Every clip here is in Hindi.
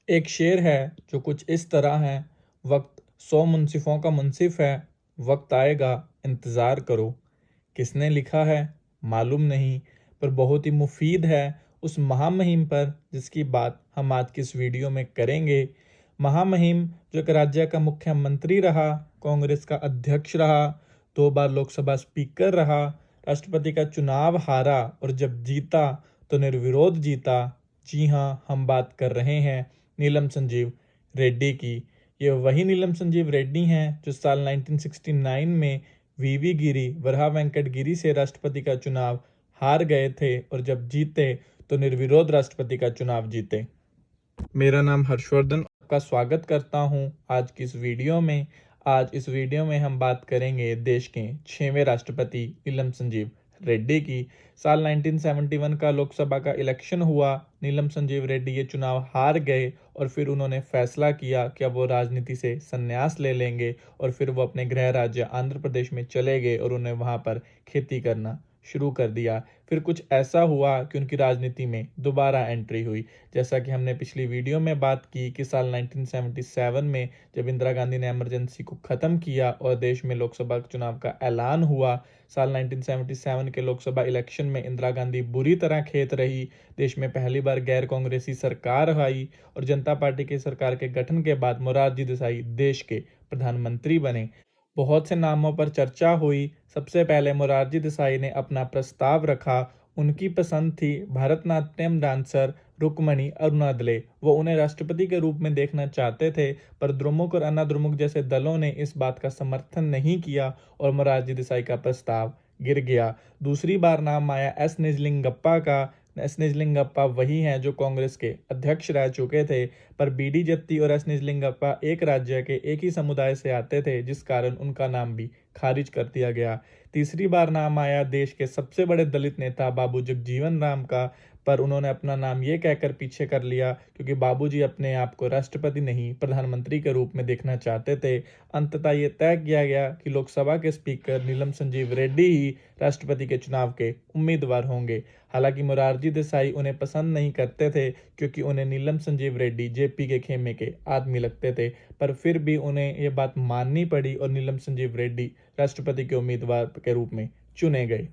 एक शेर है जो कुछ इस तरह है, वक्त 100 मुंसिफों का मुंसिफ है, वक्त आएगा इंतज़ार करो। किसने लिखा है मालूम नहीं, पर बहुत ही मुफीद है उस महामहिम पर जिसकी बात हम आज की इस वीडियो में करेंगे। महामहिम जो एक राज्य का मुख्यमंत्री रहा, कांग्रेस का अध्यक्ष रहा, 2 बार लोकसभा स्पीकर रहा, राष्ट्रपति का चुनाव हारा और जब जीता तो निर्विरोध जीता। जी हाँ, हम बात कर रहे हैं नीलम संजीव रेड्डी की। ये वही नीलम संजीव रेड्डी हैं जो साल 1969 में वीवी गिरी, वरहा वेंकट गिरी से राष्ट्रपति का चुनाव हार गए थे और जब जीते तो निर्विरोध राष्ट्रपति का चुनाव जीते। मेरा नाम हर्षवर्धन, आपका स्वागत करता हूं आज की इस वीडियो में। आज इस वीडियो में हम बात करेंगे देश के 6वें राष्ट्रपति नीलम संजीव रेड्डी की। साल 1971 का लोकसभा का इलेक्शन हुआ, नीलम संजीव रेड्डी ये चुनाव हार गए और फिर उन्होंने फैसला किया कि अब वो राजनीति से संन्यास ले लेंगे और फिर वो अपने गृह राज्य आंध्र प्रदेश में चले गए और उन्हें वहाँ पर खेती करना शुरू कर दिया। फिर कुछ ऐसा हुआ कि उनकी राजनीति में दोबारा एंट्री हुई। जैसा कि हमने पिछली वीडियो में बात की कि साल 1977 में जब इंदिरा गांधी ने इमरजेंसी को ख़त्म किया और देश में लोकसभा चुनाव का ऐलान हुआ, साल 1977 के लोकसभा इलेक्शन में इंदिरा गांधी बुरी तरह खेत रही। देश में पहली बार गैर कांग्रेसी सरकार आई और जनता पार्टी की सरकार के गठन के बाद मोरारजी देसाई देश के प्रधानमंत्री बने। बहुत से नामों पर चर्चा हुई। सबसे पहले मोरारजी देसाई ने अपना प्रस्ताव रखा। उनकी पसंद थी भरतनाट्यम डांसर रुक्मणी अरुणादले। वो उन्हें राष्ट्रपति के रूप में देखना चाहते थे, पर द्रमुक और अन्ना द्रमुक जैसे दलों ने इस बात का समर्थन नहीं किया और मोरारजी देसाई का प्रस्ताव गिर गया। दूसरी बार नाम आया एस निजलिंगप्पा का। एस निजलिंगप्पा वही हैं जो कांग्रेस के अध्यक्ष रह चुके थे, पर बीडी जत्ती और एस निजलिंगप्पा एक राज्य के एक ही समुदाय से आते थे, जिस कारण उनका नाम भी खारिज कर दिया गया। तीसरी बार नाम आया देश के सबसे बड़े दलित नेता बाबू जगजीवन राम का, पर उन्होंने अपना नाम ये कहकर पीछे कर लिया क्योंकि बाबूजी अपने आप को राष्ट्रपति नहीं प्रधानमंत्री के रूप में देखना चाहते थे। अंततः ये तय किया गया कि लोकसभा के स्पीकर नीलम संजीव रेड्डी ही राष्ट्रपति के चुनाव के उम्मीदवार होंगे। हालांकि मोरारजी देसाई उन्हें पसंद नहीं करते थे क्योंकि उन्हें नीलम संजीव रेड्डी जेपी के खेमे के आदमी लगते थे, पर फिर भी उन्हें ये बात माननी पड़ी और नीलम संजीव रेड्डी राष्ट्रपति के उम्मीदवार के रूप में चुने गए।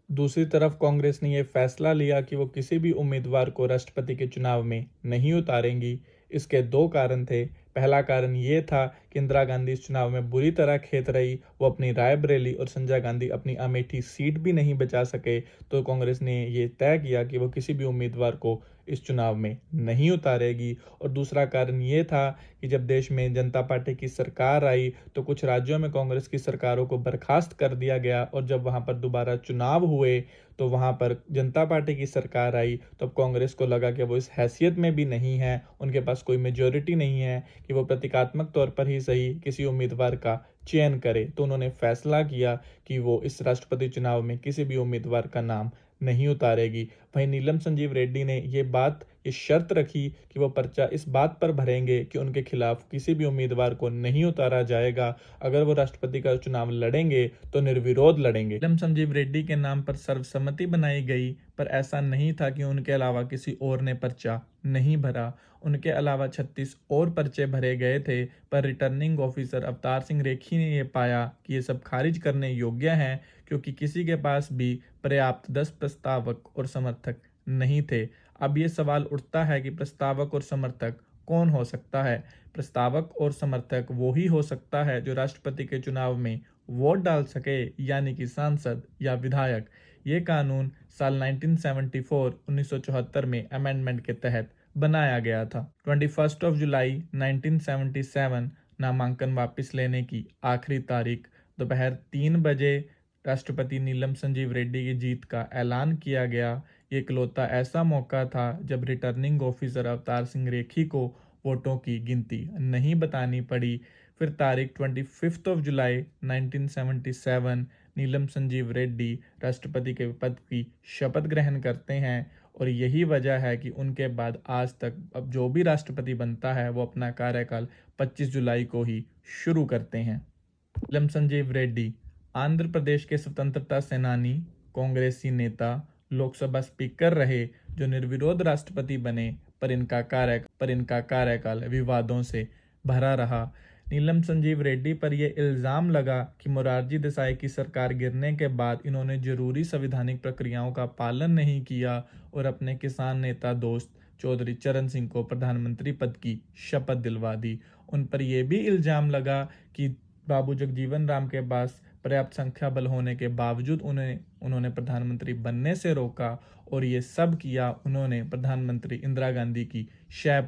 दूसरी तरफ कांग्रेस ने यह फैसला लिया कि वो किसी भी उम्मीदवार को राष्ट्रपति के चुनाव में नहीं उतारेंगी। इसके 2 कारण थे। पहला कारण ये था कि इंदिरा गांधी इस चुनाव में बुरी तरह खेत रही, वो अपनी रायबरेली और संजय गांधी अपनी अमेठी सीट भी नहीं बचा सके, तो कांग्रेस ने ये तय किया कि वो किसी भी उम्मीदवार को इस चुनाव में नहीं उतारेगी। और दूसरा कारण ये था कि जब देश में जनता पार्टी की सरकार आई तो कुछ राज्यों में कांग्रेस की सरकारों को बर्खास्त कर दिया गया और जब वहां पर दोबारा चुनाव हुए तो वहां पर जनता पार्टी की सरकार आई, तो अब कांग्रेस को लगा कि वो इस हैसियत में भी नहीं है, उनके पास कोई मेजोरिटी नहीं है कि वो प्रतीकात्मक तौर पर ही सही किसी उम्मीदवार का चयन करे, तो उन्होंने फैसला किया कि वो इस राष्ट्रपति चुनाव में किसी भी उम्मीदवार का नाम नहीं उतारेगी। वहीं नीलम संजीव रेड्डी ने ये शर्त रखी कि वो पर्चा इस बात पर भरेंगे कि उनके खिलाफ किसी भी उम्मीदवार को नहीं उतारा जाएगा। अगर वो राष्ट्रपति का चुनाव लड़ेंगे तो निर्विरोध लड़ेंगे। नीलम संजीव रेड्डी के नाम पर सर्वसम्मति बनाई गई, पर ऐसा नहीं था कि उनके अलावा किसी और ने पर्चा नहीं भरा। उनके अलावा 36 और पर्चे भरे गए थे, पर रिटर्निंग ऑफिसर अवतार सिंह रेखी ने यह पाया कि ये सब खारिज करने योग्य हैं क्योंकि किसी के पास भी पर्याप्त 10 प्रस्तावक और समर्थक नहीं थे। अब ये सवाल उठता है कि प्रस्तावक और समर्थक कौन हो सकता है। प्रस्तावक और समर्थक वो ही हो सकता है जो राष्ट्रपति के चुनाव में वोट डाल सके, यानी कि सांसद या विधायक। ये कानून साल 1974 में अमेंडमेंट के तहत बनाया गया था। 21 जुलाई 1977 नामांकन वापस लेने की आखिरी तारीख। दोपहर 3 बजे राष्ट्रपति नीलम संजीव रेड्डी की जीत का ऐलान किया गया। ये इकलौता ऐसा मौका था जब रिटर्निंग ऑफिसर अवतार सिंह रेखी को वोटों की गिनती नहीं बतानी पड़ी। फिर तारीख 25 जुलाई 1977 नीलम संजीव रेड्डी राष्ट्रपति के पद की शपथ ग्रहण करते हैं और यही वजह है कि उनके बाद आज तक अब जो भी राष्ट्रपति बनता है वो अपना कार्यकाल 25 जुलाई को ही शुरू करते हैं। नीलम संजीव रेड्डी आंध्र प्रदेश के स्वतंत्रता सेनानी, कांग्रेसी नेता, लोकसभा स्पीकर रहे जो निर्विरोध राष्ट्रपति बने, पर इनका कार्यकाल विवादों से भरा रहा। नीलम संजीव रेड्डी पर यह इल्ज़ाम लगा कि मोरारजी देसाई की सरकार गिरने के बाद इन्होंने जरूरी संवैधानिक प्रक्रियाओं का पालन नहीं किया और अपने किसान नेता दोस्त चौधरी चरण सिंह को प्रधानमंत्री पद की शपथ दिलवा दी। उन पर यह भी इल्ज़ाम लगा कि बाबू जगजीवन राम के पास पर्याप्त संख्या बल होने के बावजूद उन्होंने प्रधानमंत्री बनने से रोका और ये सब किया उन्होंने प्रधानमंत्री इंदिरा गांधी की शय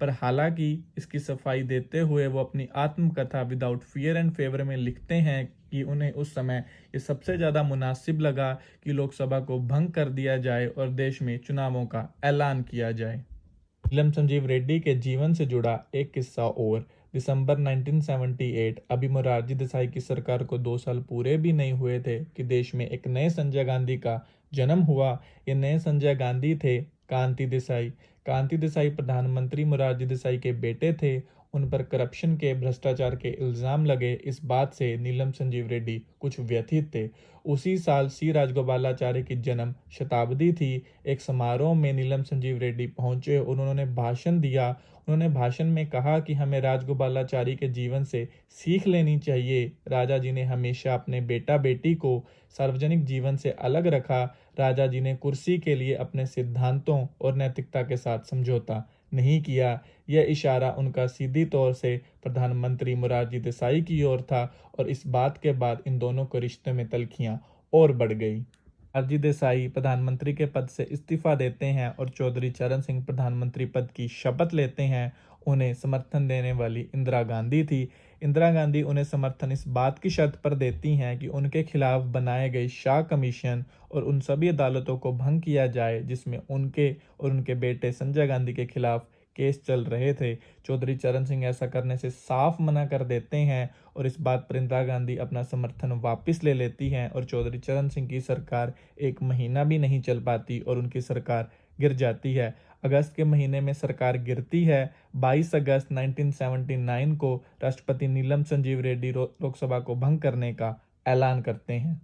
पर हालांकि इसकी सफाई देते हुए वो अपनी आत्मकथा विदाउट फियर एंड फेवर में लिखते हैं कि उन्हें उस समय ये सबसे ज़्यादा मुनासिब लगा कि लोकसभा को भंग कर दिया जाए और देश में चुनावों का ऐलान किया जाए। नीलम संजीव रेड्डी के जीवन से जुड़ा एक किस्सा और। दिसंबर 1978 अभी मोरारजी देसाई की सरकार को 2 साल पूरे भी नहीं हुए थे कि देश में एक नए संजय गांधी का जन्म हुआ। ये नए संजय गांधी थे कांति देसाई। कांति देसाई प्रधानमंत्री मोरारजी देसाई के बेटे थे। उन पर करप्शन के भ्रष्टाचार के इल्ज़ाम लगे। इस बात से नीलम संजीव रेड्डी कुछ व्यथित थे। उसी साल सी राजगोपालाचारी की जन्म शताब्दी थी। एक समारोह में नीलम संजीव रेड्डी पहुंचे और उन्होंने भाषण दिया। उन्होंने भाषण में कहा कि हमें राजगोपालाचारी के जीवन से सीख लेनी चाहिए। राजा जी ने हमेशा अपने बेटा बेटी को सार्वजनिक जीवन से अलग रखा। राजा जी ने कुर्सी के लिए अपने सिद्धांतों और नैतिकता के साथ समझौता नहीं किया। यह इशारा उनका सीधी तौर से प्रधानमंत्री मोरारजी देसाई की ओर था और इस बात के बाद इन दोनों के रिश्ते में तल्खियां और बढ़ गई। मोरारजी देसाई प्रधानमंत्री के पद से इस्तीफा देते हैं और चौधरी चरण सिंह प्रधानमंत्री पद की शपथ लेते हैं। उन्हें समर्थन देने वाली इंदिरा गांधी थी। इंदिरा गांधी उन्हें समर्थन इस बात की शर्त पर देती हैं कि उनके खिलाफ बनाए गए शाह कमीशन और उन सभी अदालतों को भंग किया जाए जिसमें उनके और उनके बेटे संजय गांधी के खिलाफ केस चल रहे थे। चौधरी चरण सिंह ऐसा करने से साफ मना कर देते हैं और इस बात पर इंदिरा गांधी अपना समर्थन वापस ले लेती हैं और चौधरी चरण सिंह की सरकार 1 महीना भी नहीं चल पाती और उनकी सरकार गिर जाती है। अगस्त के महीने में सरकार गिरती है। 22 अगस्त 1979 को राष्ट्रपति नीलम संजीव रेड्डी लोकसभा को भंग करने का ऐलान करते हैं।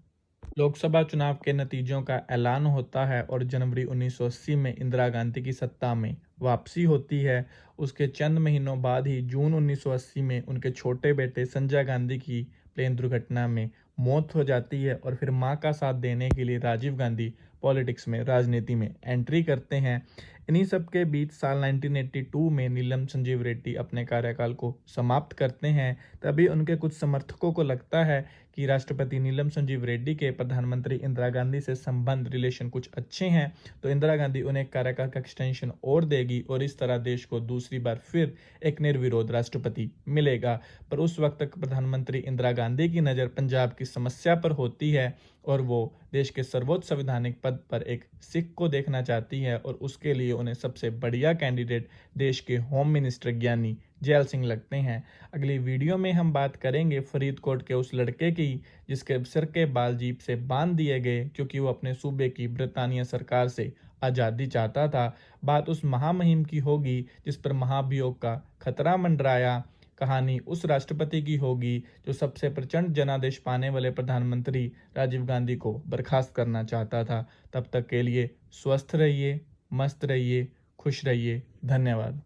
लोकसभा चुनाव के नतीजों का ऐलान होता है और जनवरी 1980 में इंदिरा गांधी की सत्ता में वापसी होती है। उसके चंद महीनों बाद ही जून 1980 में उनके छोटे बेटे संजय गांधी की प्लेन दुर्घटना में मौत हो जाती है और फिर मां का साथ देने के लिए राजीव गांधी पॉलिटिक्स में राजनीति में एंट्री करते हैं। इन्हीं सब के बीच साल 1982 में नीलम संजीव रेड्डी अपने कार्यकाल को समाप्त करते हैं। तभी उनके कुछ समर्थकों को लगता है कि राष्ट्रपति नीलम संजीव रेड्डी के प्रधानमंत्री इंदिरा गांधी से संबंध रिलेशन कुछ अच्छे हैं तो इंदिरा गांधी उन्हें कार्यकाल का एक्सटेंशन और देगी और इस तरह देश को दूसरी बार फिर एक निर्विरोध राष्ट्रपति मिलेगा। पर उस वक्त तक प्रधानमंत्री इंदिरा गांधी की नज़र पंजाब की समस्या पर होती है और वो देश के सर्वोच्च संवैधानिक पद पर एक सिख को देखना चाहती है और उसके लिए उन्हें सबसे बढ़िया कैंडिडेट देश के होम मिनिस्टर ज्ञानी जैल सिंह लगते हैं। अगली वीडियो में हम बात करेंगे फरीदकोट के उस लड़के की जिसके सिर के बाल जीप से बांध दिए गए क्योंकि वो अपने सूबे की ब्रितानिया सरकार से आज़ादी चाहता था। बात उस महामहिम की होगी जिस पर महाभियोग का खतरा मंडराया। कहानी उस राष्ट्रपति की होगी जो सबसे प्रचंड जनादेश पाने वाले प्रधानमंत्री राजीव गांधी को बर्खास्त करना चाहता था। तब तक के लिए स्वस्थ रहिए, मस्त रहिए, खुश रहिए। धन्यवाद।